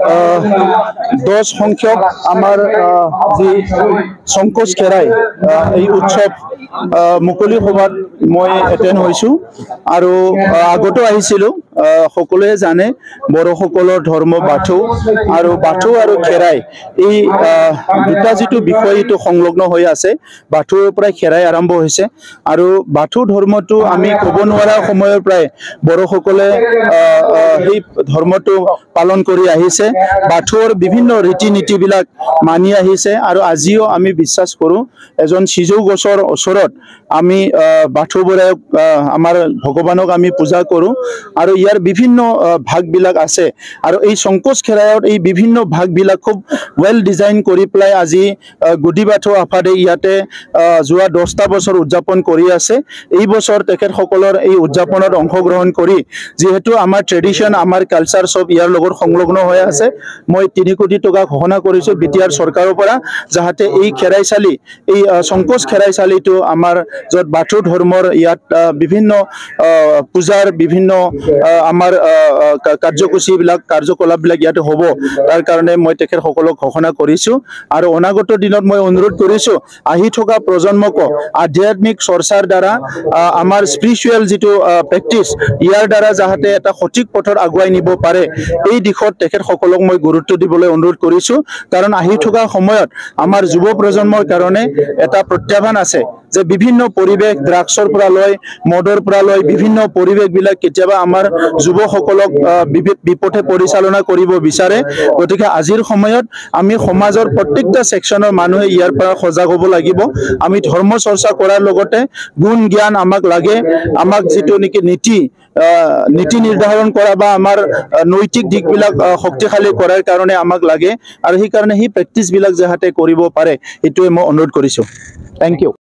10 সংখ্যক আমাৰ যি সংকোচ খেৰাই এই উৎসৱ মুকলি সভাত মই এটেণ্ড হৈছো আৰু আগতো আহিছিলো সকলোৱে জানে বড়োসকলৰ ধৰ্ম বাথৌ আৰু খেৰাই এই দুটা যিটো বিষয় এইটো সংলগ্ন হৈ আছে বাথৌৰ পৰা খেৰাই আৰম্ভ হৈছে আৰু বাথৌ ধৰ্মটো আমি ক'ব নোৱাৰা সময়ৰ পৰাই বড়োসকলে এই ধৰ্মটো পালন কৰি আহিছে বাথৌৰ বিভিন্ন ৰীতি নীতিবিলাক মানি আহিছে আৰু আজিও আমি বিশ্বাস কৰোঁ এজন সিজৌ গছৰ ওচৰত আমি বাথৌ বৰায়ক আমাৰ ভগৱানক আমি পূজা কৰোঁ আৰু ইয়াৰ বিভিন্ন ভাগবিলাক আছে আৰু এই সংকোচ খেৰায়ত এই বিভিন্ন ভাগবিলাক খুব ওয়েল ডিজাইন কৰি পেলাই আজি গুডি বাথৌ আফাদে ইয়াতে যোৱা 10টা বছৰ উদযাপন কৰি আছে এই বছৰ তেখেতসকলৰ এই উদযাপনত অংশগ্ৰহণ কৰি যেহেতু আমাৰ ট্ৰেডিশন আমাৰ কালচাৰ সব ইয়াৰ লগত সংলগ্ন হৈ আছে মই 3 কোটি টকা ঘোষণা কৰিছো বিটিআৰ চৰকাৰৰ পৰা যাহাতে এই খেৰাইচালি এই সংকোচ খেৰাইচালিটো আমাৰ যত বাথৌ ধৰ্মৰ ইয়াত বিভিন্ন পূজাৰ বিভিন্ন আমাৰ কাৰ্যসূচীবিলাক কাৰ্যকলাপবিলাক ইয়াতে হ'ব তাৰ কাৰণে মই তেখেতসকলক ঘোষণা কৰিছো আৰু অনাগত দিনত মই অনুৰোধ কৰিছো আহি থকা প্ৰজন্মক আধ্যাত্মিক চৰ্চাৰ দ্বাৰা আমাৰ স্পিৰিচুৱেল যিটো প্ৰেক্টিছ ইয়াৰ দ্বাৰা যাহাতে এটা সঠিক পথত আগুৱাই নিব পাৰে এই দিশত তেখেতসকলক মই গুৰুত্ব দিবলৈ অনুৰোধ কৰিছো কাৰণ আহি থকা সময়ত আমাৰ যুৱ প্ৰজন্মৰ কাৰণে এটা প্ৰত্যাহ্বান আছে যে বিভিন্ন পৰিবেশ ড্ৰাগছৰ পৰা লৈ মদৰ পৰা লৈ বিভিন্ন পৰিবেশবিলাক কেতিয়াবা আমাৰ যুৱসকলক বিপথে পৰিচালনা কৰিব বিচাৰে গতিকে আজিৰ সময়ত আমি সমাজৰ প্ৰত্যেকটা সেকশনৰ মানুহে ইয়াৰ পৰা সজাগ হ'ব লাগিব আমি ধৰ্ম চৰ্চা কৰাৰ লগতে গুণ জ্ঞান আমাক লাগে আমাক যেটো নেকি নীতি নিৰ্ধাৰণ কৰা বা আমাৰ নৈতিক দিকবিলাক শক্তিশালী কৰাৰ কাৰণে আমাক লাগে আৰু সেই কাৰণে সেই প্ৰেক্টিছ বিলাক যাহাতে কৰিব পাৰে এটোৱে মই অনুৰোধ কৰিছো থ্যাংক ইউ